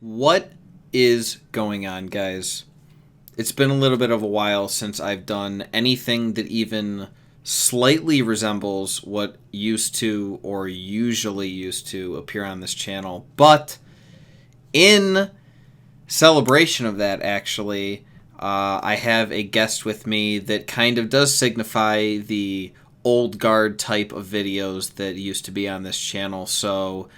What is going on, guys? It's been a little bit of a while since I've done anything that even slightly resembles what used to or usually used to appear on this channel. But in celebration of that, actually, I have a guest with me that kind of does signify the old guard type of videos that used to be on this channel. So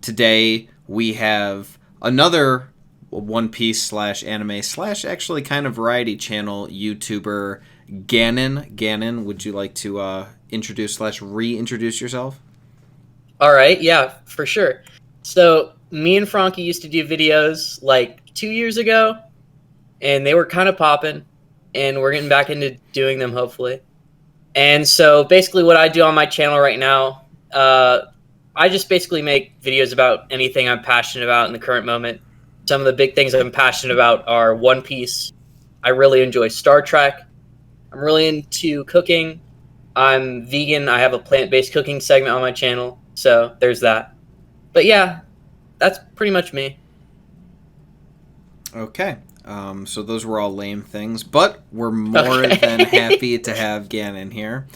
today we have another One Piece slash anime slash actually kind of variety channel YouTuber, Gannon. Gannon, would you like to introduce slash reintroduce yourself? All right, yeah, for sure. So me and Franky used to do videos like 2 years ago, and they were kind of popping, and we're getting back into doing them hopefully. And so basically what I do on my channel right now, I just basically make videos about anything I'm passionate about in the current moment. Some of the big things I'm passionate about are One Piece. I really enjoy Star Trek. I'm really into cooking. I'm vegan. I have a plant-based cooking segment on my channel. So there's that. But yeah, that's pretty much me. Okay. So those were all lame things, but we're more than happy to have Gannon here.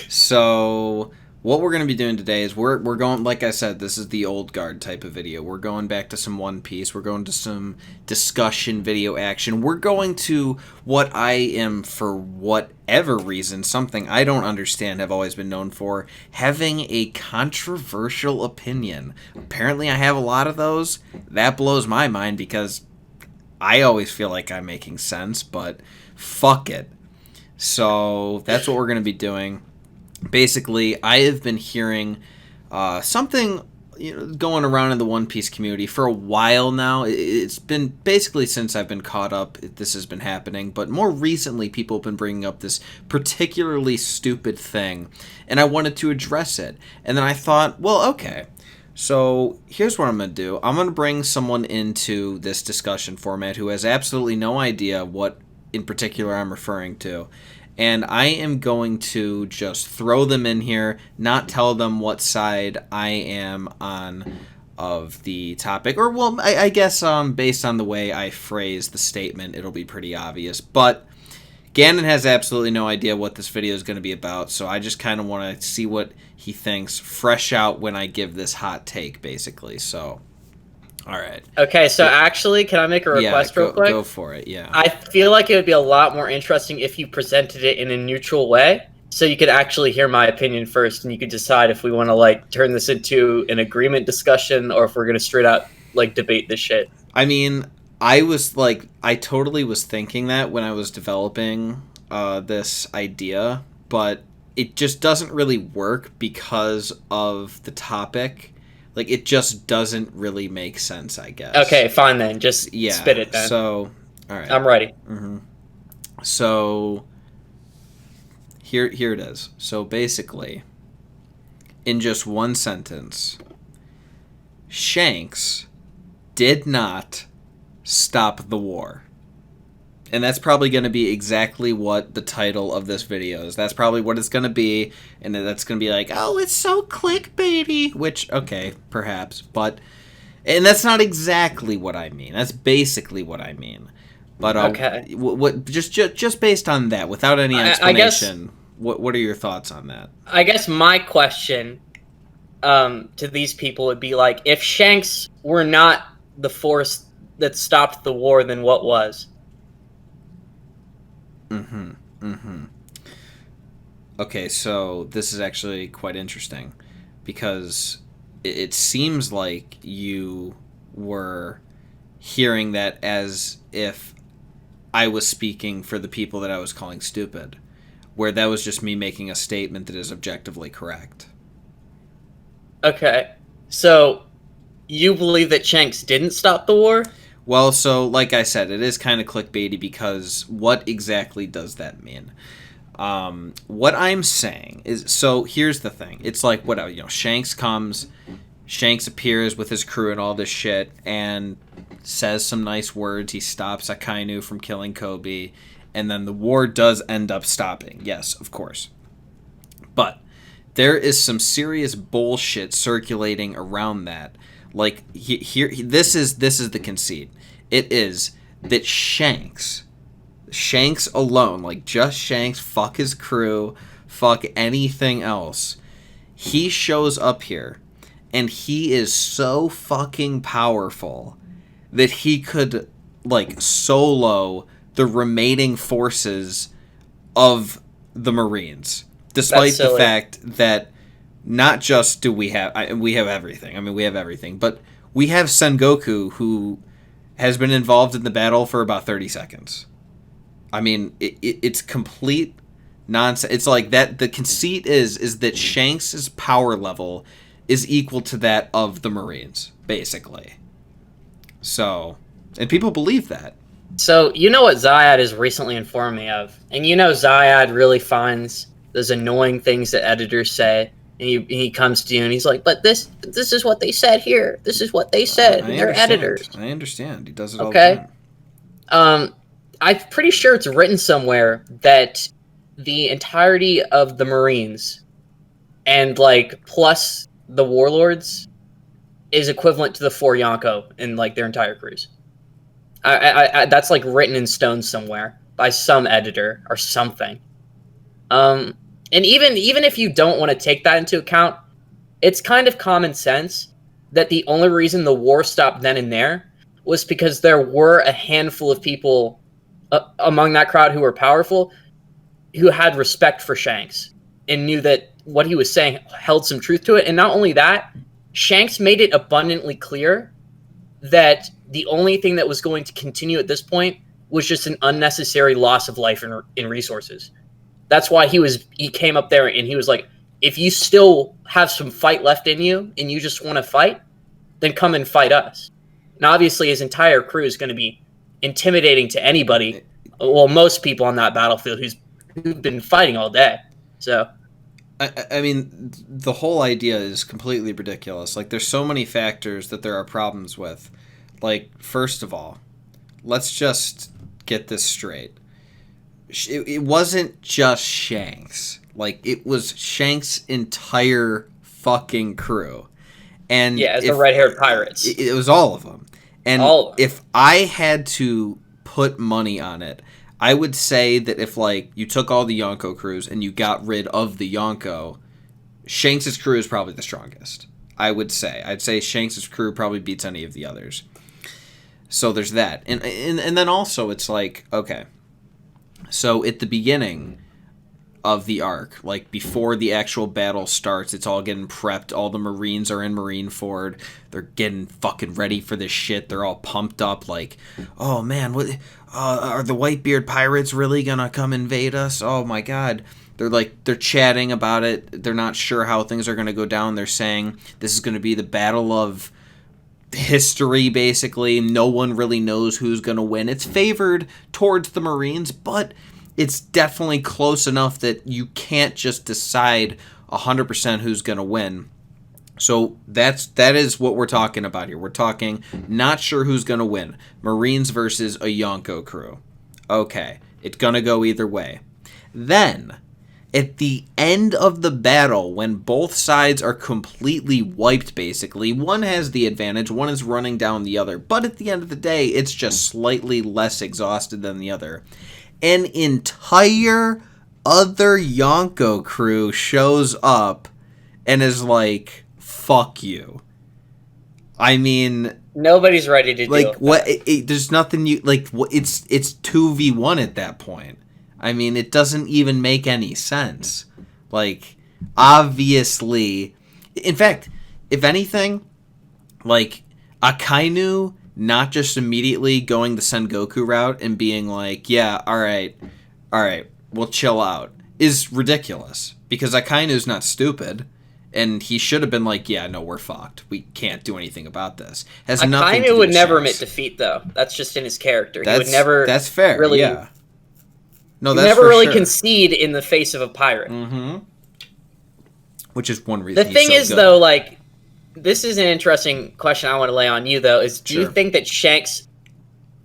So what we're going to be doing today is we're going, like I said, this is the old guard type of video. We're going back to some One Piece. We're going to some discussion video action. We're going to what I am, for whatever reason, something I don't understand, have always been known for, having a controversial opinion. Apparently I have a lot of those. That blows my mind because I always feel like I'm making sense, but fuck it. So that's what we're going to be doing. Basically, I have been hearing something going around in the One Piece community for a while now. It's been basically since I've been caught up, this has been happening. But more recently, people have been bringing up this particularly stupid thing, and I wanted to address it. And then I thought, well, okay. So here's what I'm going to do. I'm going to bring someone into this discussion format who has absolutely no idea what in particular I'm referring to. And I am going to just throw them in here, not tell them what side I am on of the topic. Or, well, I guess based on the way I phrase the statement, it'll be pretty obvious. But Gannon has absolutely no idea what this video is going to be about, so I just kind of want to see what he thinks fresh out when I give this hot take, basically. So, all right. Okay, so actually, can I make a request real quick? Go for it, yeah. I feel like it would be a lot more interesting if you presented it in a neutral way, so you could actually hear my opinion first, and you could decide if we want to, like, turn this into an agreement discussion, or if we're going to straight out, like, debate this shit. I mean, I totally was thinking that when I was developing this idea, but it just doesn't really work because of the topic. Like, it just doesn't really make sense, I guess. Okay, fine then. Just spit it then. So, all right. I'm ready. Mm-hmm. So, here it is. So, basically, in just one sentence, Shanks did not stop the war. And that's probably going to be exactly what the title of this video is. That's probably what it's going to be. And that's going to be like, oh, it's so clickbaity. Which, okay, perhaps. But, and that's not exactly what I mean. That's basically what I mean. But okay. What just based on that, without any explanation, what are your thoughts on that? I guess my question to these people would be like, if Shanks were not the force that stopped the war, then what was? Okay, so this is actually quite interesting because it seems like you were hearing that as if I was speaking for the people that I was calling stupid, where that was just me making a statement that is objectively correct. Okay, so you believe that Shanks didn't stop the war? Well, so like I said, it is kind of clickbaity because what exactly does that mean? What I'm saying is, so here's the thing. It's like, whatever, Shanks comes, Shanks appears with his crew and all this shit, and says some nice words. He stops Akainu from killing Kobe, and then the war does end up stopping. Yes, of course. But there is some serious bullshit circulating around that. Like this is the conceit. It is that Shanks alone, like just Shanks, fuck his crew, fuck anything else. He shows up here, and he is so fucking powerful that he could like solo the remaining forces of the Marines, despite the fact that not just do we have everything. I mean, we have everything, but we have Sengoku, who has been involved in the battle for about 30 seconds. I mean, it's complete nonsense. It's like that. The conceit is that Shanks' power level is equal to that of the Marines, basically. So, and people believe that. So, you know what Zayad has recently informed me of? And you know Zayad really finds those annoying things that editors say. And he comes to you and he's like, but this is what they said here. This is what they said. They're editors. I understand. He does it all the time. I'm pretty sure it's written somewhere that the entirety of the Marines and, like, plus the Warlords is equivalent to the 4 Yonko in, like, their entire crews. I that's, like, written in stone somewhere by some editor or something. And even if you don't want to take that into account, it's kind of common sense that the only reason the war stopped then and there was because there were a handful of people among that crowd who were powerful, who had respect for Shanks and knew that what he was saying held some truth to it. And not only that, Shanks made it abundantly clear that the only thing that was going to continue at this point was just an unnecessary loss of life in resources. That's why he came up there and he was like, if you still have some fight left in you and you just want to fight, then come and fight us. And obviously his entire crew is going to be intimidating to anybody. Well, most people on that battlefield who've been fighting all day. So, I mean, the whole idea is completely ridiculous. Like, there's so many factors that there are problems with. Like, first of all, let's just get this straight. It wasn't just Shanks. Like, it was Shanks' entire fucking crew. And yeah, the red-haired pirates. It was all of them. And if I had to put money on it, I would say that if, like, you took all the Yonko crews and you got rid of the Yonko, Shanks' crew is probably the strongest. I would say. I'd say Shanks' crew probably beats any of the others. So there's that. And then also it's like, okay, so at the beginning of the arc, like before the actual battle starts, it's all getting prepped. All the Marines are in Marineford. They're getting fucking ready for this shit. They're all pumped up like, oh man, what are the Whitebeard pirates really gonna come invade us? Oh my god. They're chatting about it. They're not sure how things are gonna go down. They're saying this is gonna be the battle of history, basically. No one really knows who's gonna win. It's favored towards the Marines, but it's definitely close enough that you can't just decide 100% who's going to win. So that is what we're talking about here. We're talking not sure who's going to win. Marines versus a Yonko crew. Okay, it's going to go either way. Then, at the end of the battle, when both sides are completely wiped, basically, one has the advantage, one is running down the other. But at the end of the day, it's just slightly less exhausted than the other. An entire other Yonko crew shows up and is like, fuck you. I mean, nobody's ready to like, do what? There's nothing you like. It's 2v1 at that point. I mean, it doesn't even make any sense. Like, obviously, in fact, if anything, like Akainu not just immediately going the Sengoku route and being like, yeah, all right, we'll chill out, is ridiculous. Because Akainu's not stupid, and he should have been like, yeah, no, we're fucked. We can't do anything about this. Has nothing to do Akainu would with never Shanks. admit defeat, though. That's just in his character. He would never. That's fair. Really, yeah. No, he that's never for really sure. concede in the face of a pirate. Mm-hmm. Which is one reason. The thing he's is, so good. though, like, this is an interesting question I want to lay on you, though. Is do you think that Shanks,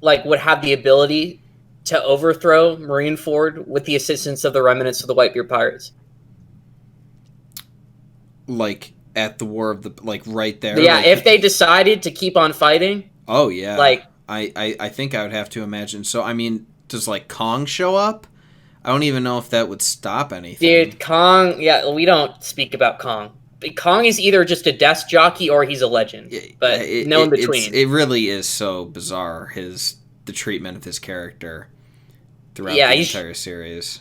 like, would have the ability to overthrow Marineford with the assistance of the remnants of the Whitebeard pirates? Like, at the War of the right there. Yeah, like, if they decided to keep on fighting. Oh yeah, like I think I would have to imagine. So I mean, does like Kong show up? I don't even know if that would stop anything. Dude, Kong. Yeah, we don't speak about Kong. Kong is either just a desk jockey or he's a legend, but no in between. It really is so bizarre the treatment of his character throughout the entire series.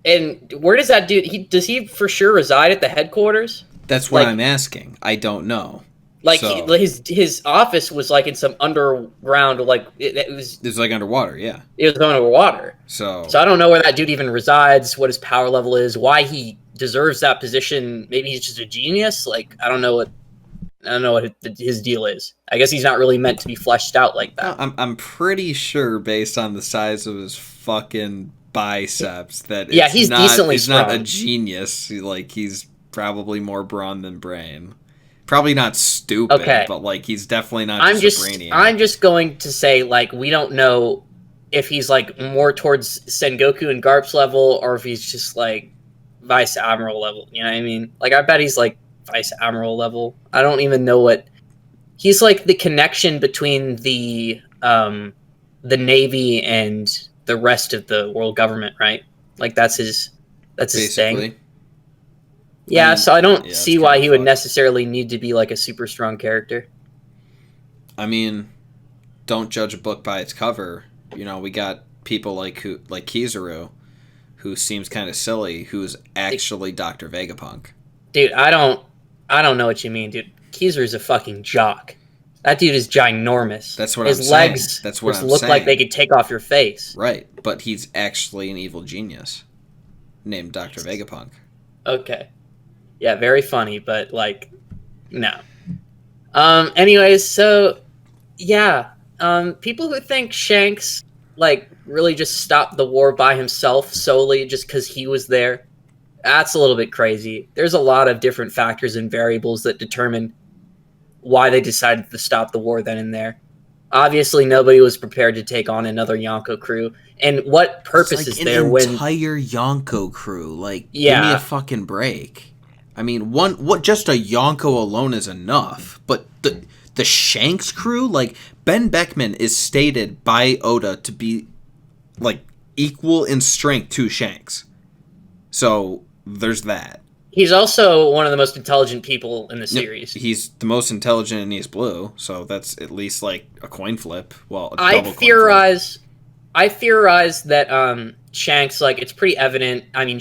And where does that dude? Does he for sure reside at the headquarters? That's what I'm asking. I don't know. Like his office was like in some underground, like it was. It's like underwater, yeah. It was underwater. So I don't know where that dude even resides, what his power level is, why he deserves that position. Maybe he's just a genius. Like I don't know what his deal is. I guess he's not really meant to be fleshed out like that. I'm pretty sure based on the size of his fucking biceps that he's decently he's strong. Not a genius. Like he's probably more brawn than brain. Probably not stupid, but like he's definitely not a brainiac. I'm just going to say like we don't know if he's like more towards Sengoku and Garp's level or if he's just like Vice Admiral level. You know what I mean? Like I bet he's like Vice Admiral level. I don't even know what he's like the connection between the Navy and the rest of the world government, right? Like that's his thing. Yeah, so I don't see why he would necessarily need to be like a super strong character. I mean, don't judge a book by its cover. You know, we got people like Kizaru, who seems kind of silly, who's actually Dr. Vegapunk. Dude, I don't know what you mean, dude. Kizaru's a fucking jock. That dude is ginormous. That's what his I'm saying. Legs That's what just I'm look saying. like they could take off your face. Right, but he's actually an evil genius named Dr. Vegapunk. Okay. Yeah, very funny, but like, no. Anyways, so yeah, people who think Shanks like really just stopped the war by himself solely just because he was there, that's a little bit crazy. There's a lot of different factors and variables that determine why they decided to stop the war then and there. Obviously, nobody was prepared to take on another Yonko crew. And what purpose is there when entire Yonko crew? Like, yeah. Give me a fucking break. I mean, just a Yonko alone is enough, but the Shanks crew, like Ben Beckman is stated by Oda to be like equal in strength to Shanks. So there's that. He's also one of the most intelligent people in the series. He's the most intelligent and he's blue, so that's at least like a coin flip. Well, I theorize that Shanks, like, it's pretty evident. I mean,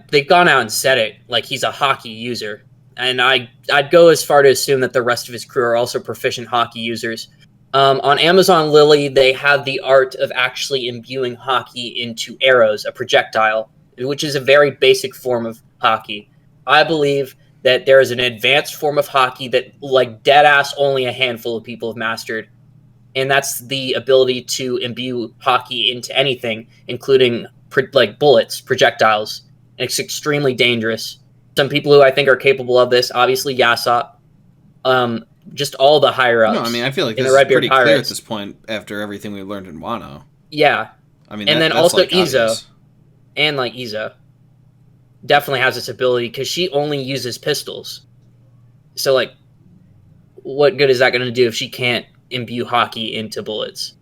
they've gone out and said it, like he's a hockey user, and I'd go as far to assume that the rest of his crew are also proficient hockey users. On Amazon Lily, they have the art of actually imbuing hockey into arrows, a projectile, which is a very basic form of hockey. I believe that there is an advanced form of hockey that, like, dead-ass only a handful of people have mastered, and that's the ability to imbue hockey into anything, including, like, bullets, projectiles. And it's extremely dangerous. Some people who I think are capable of this, obviously Yasop, just all the higher-ups. No, I mean, I feel like this is pretty clear at this point after everything we learned in Wano. Yeah. I mean, and then also like Izo. Obvious. And, like, Izo definitely has this ability because she only uses pistols. So, like, what good is that going to do if she can't imbue hockey into bullets?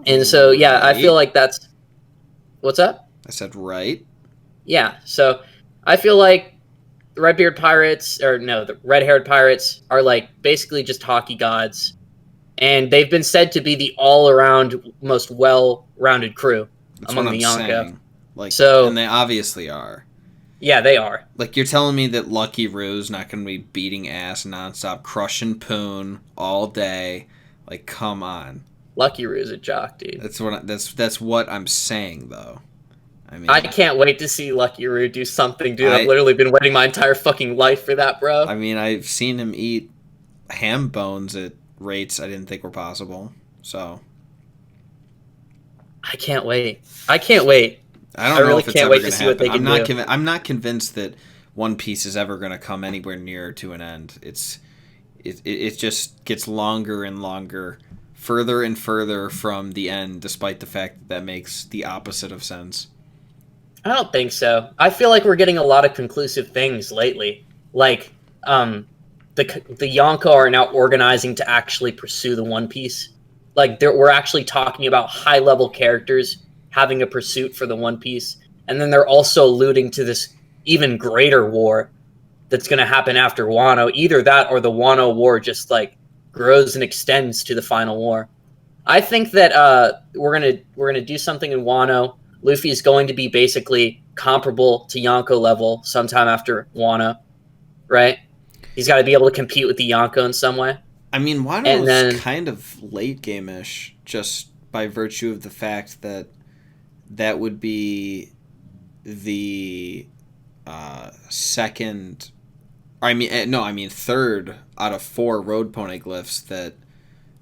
And so, yeah, I feel like that's... What's up? I said right. Yeah, so I feel like the Redbeard Pirates, the red-haired pirates are, like, basically just hockey gods. And they've been said to be the all-around most well-rounded crew among the Yonko. Like, so, and they obviously are. Yeah, they are. Like, you're telling me that Lucky Roo's not going to be beating ass nonstop, crushing Poon all day. Like, come on. Lucky Roo's a jock, dude. That's what I'm saying, though. I mean, I can't wait to see Lucky Roo do something, dude. I've literally been waiting my entire fucking life for that, bro. I mean, I've seen him eat ham bones at rates I didn't think were possible. So I can't wait. I can't wait. I don't know if it's ever going to happen. What they can do. I'm not convinced that One Piece is ever going to come anywhere near to an end. It just gets longer and longer, further and further from the end, despite the fact that makes the opposite of sense. I don't think so. I feel like we're getting a lot of conclusive things lately. like the Yonko are now organizing to actually pursue the One Piece. Like we're actually talking about high level characters having a pursuit for the One Piece, and then they're also alluding to this even greater war that's going to happen after Wano. Either that or the Wano war just like grows and extends to the final war. I think that we're gonna do something in Wano. Luffy is going to be basically comparable to Yonko level sometime after Wano, right? He's got to be able to compete with the Yonko in some way. I mean, Wano's kind of late game-ish, just by virtue of the fact that that would be the second. I mean third out of 4 road poneglyphs that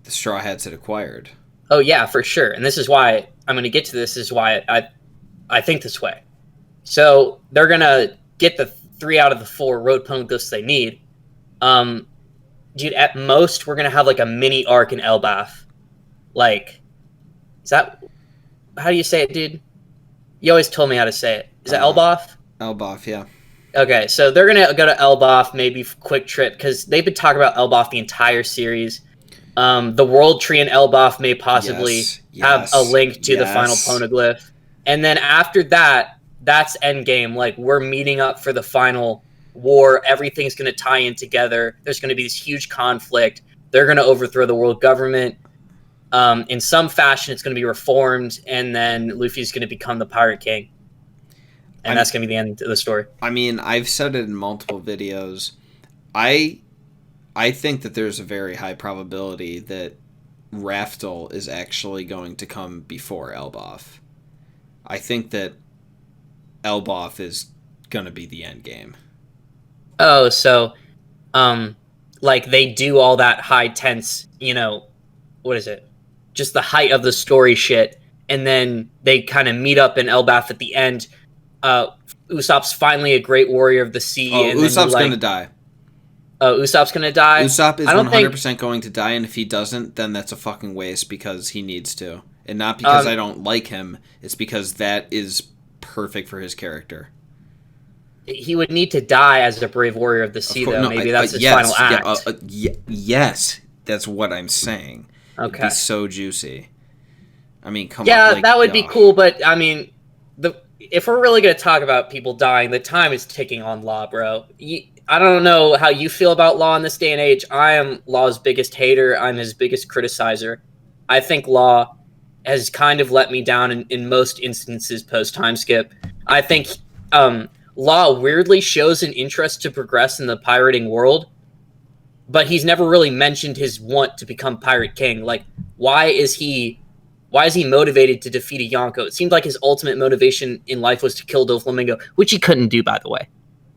the Straw Hats had acquired. Oh yeah, for sure. And this is why I'm going to get to this. Is why I think this way. So they're going to get the 3 out of the 4 road poneglyphs they need. Dude, at most we're going to have like a mini arc in Elbaf. Like, is that how do you say it, dude? You always told me how to say it. Is it Elbaf? Elbaf, yeah. Okay, so they're going to go to Elbaf, maybe quick trip, because they've been talking about Elbaf the entire series. The World Tree in Elbaf may possibly have a link to the final poneglyph. And then after that, that's endgame. Like, we're meeting up for the final war. Everything's going to tie in together. There's going to be this huge conflict. They're going to overthrow the world government. In some fashion, it's going to be reformed, and then Luffy's going to become the Pirate King. And that's going to be the end of the story. I mean, I've said it in multiple videos. I think that there's a very high probability that Raftel is actually going to come before Elbaf. I think that Elbaf is going to be the end game. Oh, so, like, they do all that high tense, what is it? Just the height of the story shit, and then they kind of meet up in Elbaf at the end. Usopp's finally a great warrior of the sea. Oh, and Usopp's going to die. Oh, Usopp's going to die? Usopp is 100% going to die, and if he doesn't, then that's a fucking waste because he needs to. And not because I don't like him, it's because that is perfect for his character. He would need to die as a brave warrior of the sea, though. Maybe that's his final act. Yes, that's what I'm saying. Okay. It'd be so juicy. I mean, come on. Yeah, that would be cool, but, I mean, if we're really going to talk about people dying, the time is ticking on Law, bro. I don't know how you feel about Law in this day and age. I am Law's biggest hater. I'm his biggest criticizer. I think Law has kind of let me down in most instances post-time skip. I think Law weirdly shows an interest to progress in the pirating world, but he's never really mentioned his want to become Pirate King. Like, why is he motivated to defeat a Yonko? It seemed like his ultimate motivation in life was to kill Doflamingo, which he couldn't do, by the way,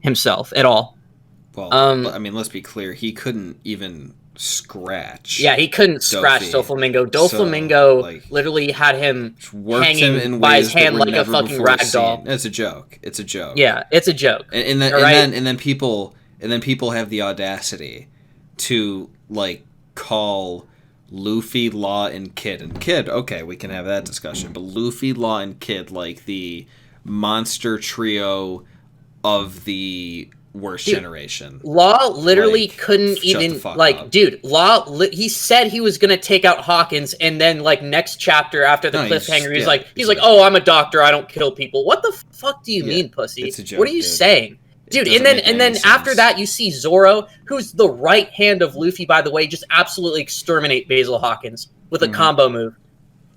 himself at all. Well, I mean, let's be clear. He couldn't even scratch. Yeah, he couldn't scratch Doflamingo. Doflamingo literally had him hanging by his hand like a fucking ragdoll. It's a joke. It's a joke. Yeah, it's a joke. And then people have the audacity to like call Luffy, Law, and Kid. And Kid, okay, we can have that discussion. But Luffy, Law, and Kid, like the monster trio of the worst generation. Law literally couldn't even, Law, he said he was going to take out Hawkins, and then, like, next chapter after the cliffhanger, he's like, oh, I'm a doctor, I don't kill people. What the fuck do you mean, pussy? It's a joke, what are you saying? Dude, and then after that, you see Zoro, who's the right hand of Luffy, by the way, just absolutely exterminate Basil Hawkins with a combo move.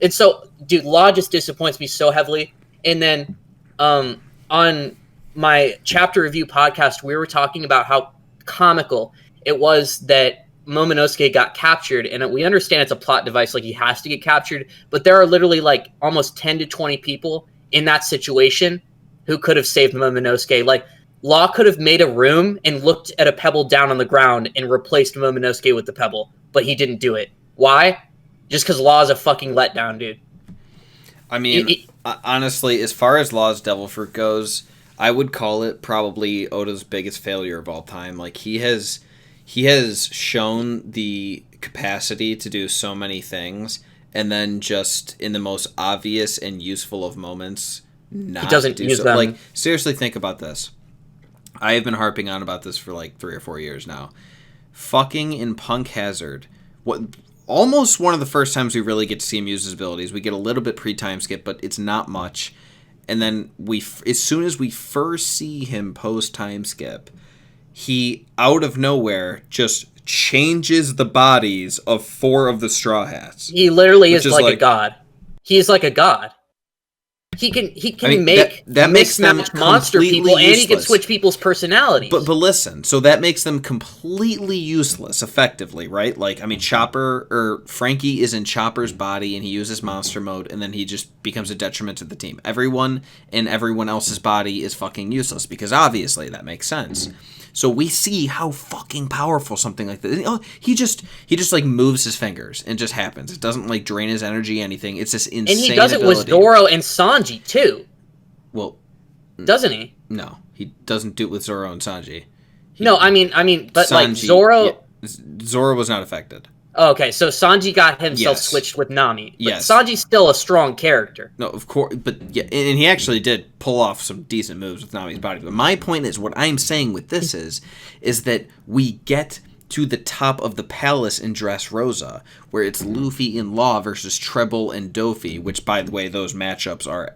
And so, dude, Law just disappoints me so heavily. And then on my chapter review podcast, we were talking about how comical it was that Momonosuke got captured. And we understand it's a plot device, like he has to get captured. But there are literally like almost 10 to 20 people in that situation who could have saved Momonosuke. Like, Law could have made a room and looked at a pebble down on the ground and replaced Momonosuke with the pebble, but he didn't do it. Why? Just because Law is a fucking letdown, dude. I mean, honestly, as far as Law's Devil Fruit goes, I would call it probably Oda's biggest failure of all time. Like, he has shown the capacity to do so many things, and then just in the most obvious and useful of moments, he doesn't use them. Like, seriously, think about this. I have been harping on about this for like 3 or 4 years now. Fucking in Punk Hazard, what almost one of the first times we really get to see him use his abilities. We get a little bit pre-time skip, but it's not much. And then as soon as we first see him post time skip, he out of nowhere just changes the bodies of 4 of the Straw Hats. He literally is like a god. He is like a god. He can make that makes them monster people, useless. And he can switch people's personalities. But listen, so that makes them completely useless, effectively, right? Like, I mean, Franky is in Chopper's body, and he uses monster mode, and then he just becomes a detriment to the team. Everyone in everyone else's body is fucking useless, because obviously that makes sense. So we see how fucking powerful something like that. Oh, he just like moves his fingers and it just happens. It doesn't like drain his energy, anything. It's this insane ability. And he does it with Zoro and Sanji too. Well, doesn't he? No, he doesn't do it with Zoro and Sanji. No, I mean, but Sanji, like Zoro, Zoro was not affected. Oh, okay, so Sanji got himself switched with Nami. But yes. Sanji's still a strong character. No, of course, but yeah, and he actually did pull off some decent moves with Nami's body. But my point is, what I'm saying with this is that we get to the top of the palace in Dressrosa, where it's Luffy and Law versus Treble and Doffy, which, by the way, those matchups are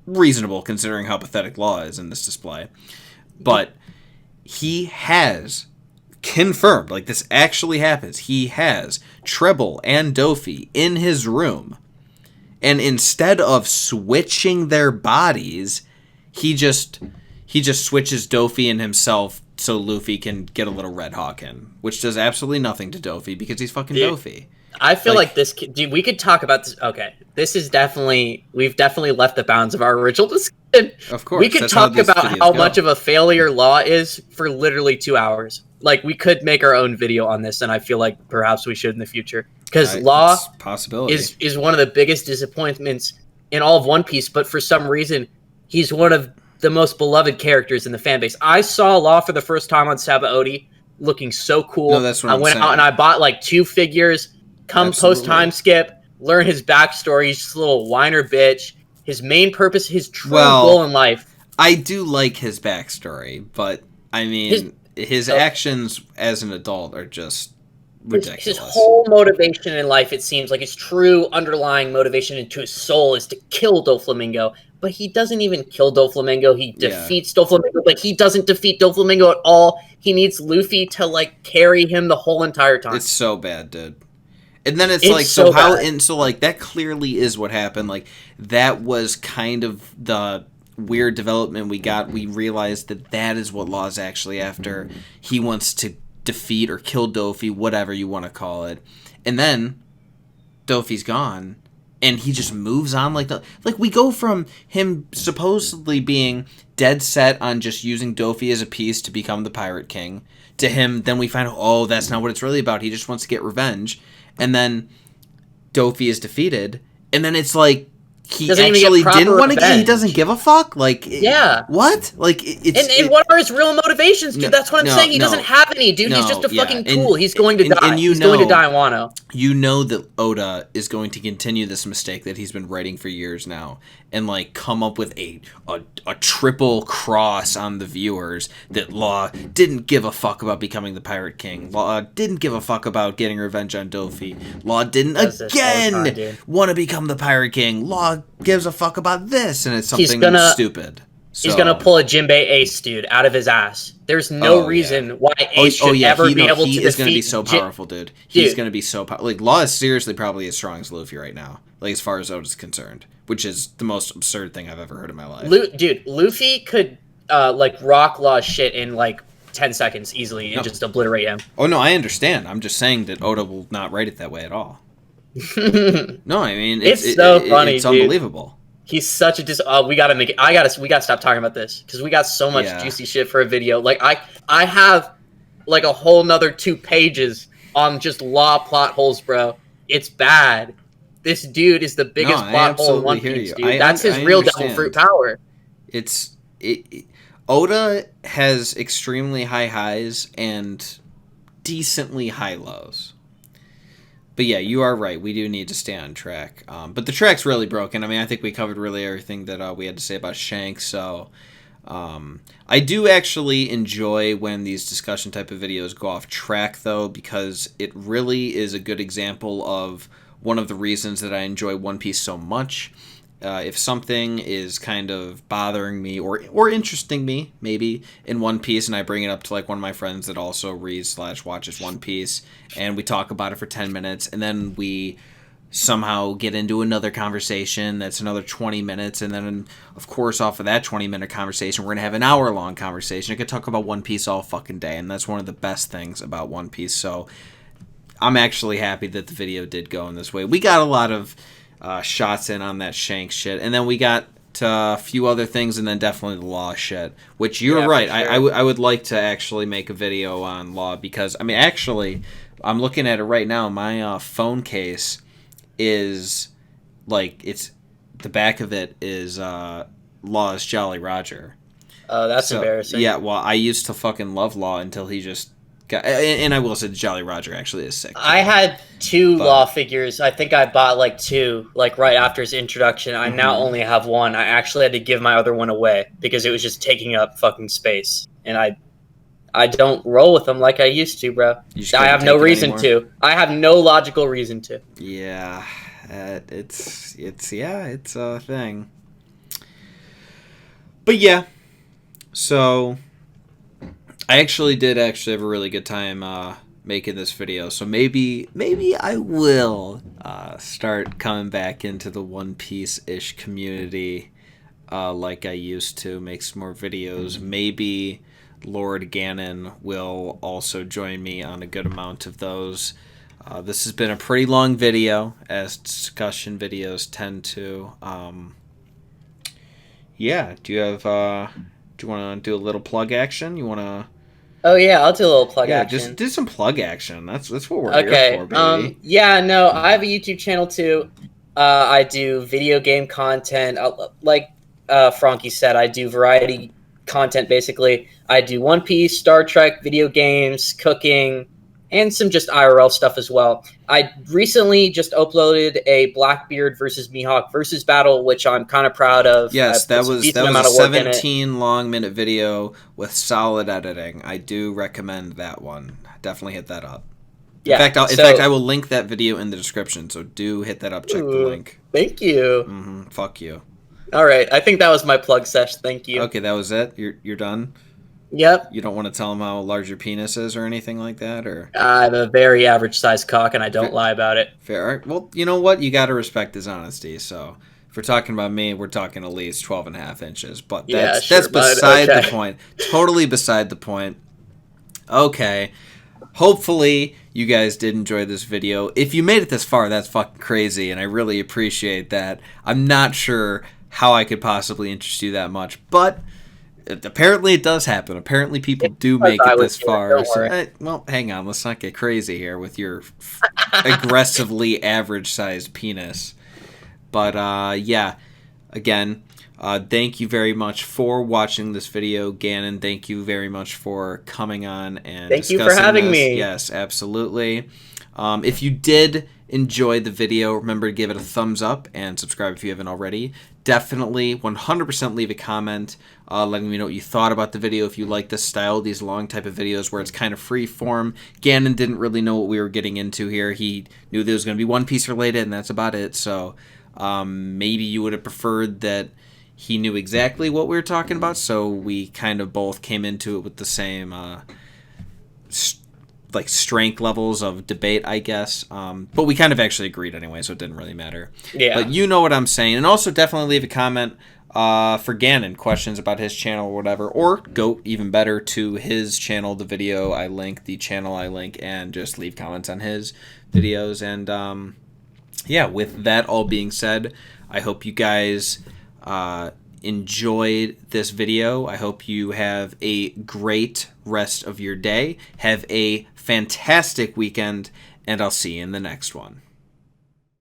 reasonable considering how pathetic Law is in this display. But he has confirmed, like this actually happens, he has Treble and Doffy in his room, and instead of switching their bodies, he just switches Doffy and himself so Luffy can get a little Red Hawk in, which does absolutely nothing to Doffy because he's fucking Doffy. I feel like this, dude, we could talk about this. Okay, we've definitely left the bounds of our original discussion. Of course. We could talk about how much of a failure Law is for literally 2 hours. Like, we could make our own video on this, and I feel like perhaps we should in the future. Because Law is one of the biggest disappointments in all of One Piece, but for some reason, he's one of the most beloved characters in the fan base. I saw Law for the first time on Sabaody, looking so cool. No, that's what I went out and I bought like 2 figures. Post time skip, learn his backstory. He's just a little whiner bitch. His main purpose, his true goal in life. I do like his backstory, but I mean, his actions as an adult are just ridiculous. His whole motivation in life, it seems like his true underlying motivation into his soul is to kill Doflamingo. But he doesn't even kill Doflamingo. He defeats Doflamingo, but he doesn't defeat Doflamingo at all. He needs Luffy to like carry him the whole entire time. It's so bad, dude. And then it's like, so how, and so like, that clearly is what happened. Like, that was kind of the weird development we got. We realized that is what Law's actually after. He wants to defeat or kill Doffy, whatever you want to call it. And then Doffy's gone, and he just moves on like we go from him supposedly being dead set on just using Doffy as a piece to become the Pirate King, to him, then we find out, oh, that's not what it's really about. He just wants to get revenge. And then Doffy is defeated, and then it's like he actually didn't want to get. He doesn't give a fuck. Like, what? Like, and what are his real motivations, dude? That's what I'm saying. He doesn't have any, dude. He's just a fucking tool. He's going to die. He's going to die in Wano. You know that Oda is going to continue this mistake that he's been writing for years now, and like come up with a triple cross on the viewers that Law didn't give a fuck about becoming the Pirate King. Law didn't give a fuck about getting revenge on Doffy. Law didn't want to become the Pirate King. Law gives a fuck about this, and it's something stupid. So. He's gonna pull a Jinbei Ace, dude, out of his ass. There's no reason why Ace should ever be able to defeat. He is gonna be so powerful, dude. He's gonna be so powerful. Like, Law is seriously probably as strong as Luffy right now. Like, as far as Oda's concerned, which is the most absurd thing I've ever heard in my life. Dude, Luffy could like rock Law's shit in like 10 seconds easily and just obliterate him. Oh no, I understand. I'm just saying that Oda will not write it that way at all. No, I mean it's so funny. It's unbelievable. He's such a we gotta make it. We gotta stop talking about this because we got so much juicy shit for a video. Like I have like a whole nother 2 pages on just Law plot holes, bro. It's bad. This dude is the biggest plot hole in One Piece, dude. That's his real Devil Fruit power. Oda has extremely high highs and decently high lows. But yeah, you are right. We do need to stay on track. But the track's really broken. I mean, I think we covered really everything that we had to say about Shanks. So I do actually enjoy when these discussion type of videos go off track, though, because it really is a good example of one of the reasons that I enjoy One Piece so much. If something is kind of bothering me or interesting me, maybe, in One Piece, and I bring it up to, like, one of my friends that also reads/watches One Piece, and we talk about it for 10 minutes, and then we somehow get into another conversation that's another 20 minutes, and then, of course, off of that 20-minute conversation, we're going to have an hour-long conversation. I could talk about One Piece all fucking day, and that's one of the best things about One Piece, so I'm actually happy that the video did go in this way. We got a lot of shots in on that Shanks shit, and then we got to a few other things, and then definitely the Law shit, which you're right. Sure. I would like to actually make a video on Law, because, I mean, actually, I'm looking at it right now. My phone case is, like, it's, the back of it is Law's Jolly Roger. Oh, that's embarrassing. Yeah, well, I used to fucking love Law until he just got, and I will say Jolly Roger actually is sick. I had two Law figures. I think I bought like two, like right after his introduction. I now only have one. I actually had to give my other one away because it was just taking up fucking space, and I don't roll with them like I used to, bro. I have no reason to. I have no logical reason to. Yeah, it's a thing. But yeah, so I actually did have a really good time making this video. So maybe I will start coming back into the One Piece-ish community like I used to, make some more videos. Maybe Lord Ganon will also join me on a good amount of those. This has been a pretty long video, as discussion videos tend to. Yeah, do you want to do a little plug action? You want to? Oh yeah, I'll do a little plug action. Just do some plug action. That's what we're here for, baby. Yeah, no, I have a YouTube channel too. I do video game content. Like Franky said, I do variety content basically. I do One Piece, Star Trek, video games, cooking, and some just IRL stuff as well. I recently just uploaded a Blackbeard versus Mihawk versus battle, which I'm kind of proud of. Yes, that was a 17-long-minute video with solid editing. I do recommend that one. Definitely hit that up. Yeah, in fact, I will link that video in the description, so do hit that up. Check the link. Thank you. Fuck you. All right, I think that was my plug sesh. Thank you. Okay, that was it? You're done? Yep. You don't want to tell them how large your penis is or anything like that, or? I have a very average sized cock, and I don't lie about it. Fair. All right. Well, you know what? You got to respect his honesty. So if we're talking about me, we're talking at least 12.5 inches. But that's beside the point. Totally beside the point. Okay. Hopefully you guys did enjoy this video. If you made it this far, that's fucking crazy, and I really appreciate that. I'm not sure how I could possibly interest you that much, but apparently it does happen. Apparently people do make it this far. So, well, hang on. Let's not get crazy here with your aggressively average-sized penis. But, yeah, again, thank you very much for watching this video. Ganon, thank you very much for coming on and thank you for having me. Yes, absolutely. If you did enjoy the video, remember to give it a thumbs up and subscribe if you haven't already. Definitely 100% leave a comment letting me know what you thought about the video. If you like this style, these long type of videos where it's kind of free form. Ganon didn't really know what we were getting into here. He knew there was going to be One Piece related, and that's about it. So maybe you would have preferred that he knew exactly what we were talking about, so we kind of both came into it with the same like strength levels of debate, I guess. But we kind of actually agreed anyway, so it didn't really matter. Yeah. But you know what I'm saying. And also definitely leave a comment for Ganon, questions about his channel or whatever. Or go even better to his channel, the video I link, the channel I link, and just leave comments on his videos. And yeah, with that all being said, I hope you guys enjoyed this video. I hope you have a great rest of your day. Have a fantastic weekend, and I'll see you in the next one.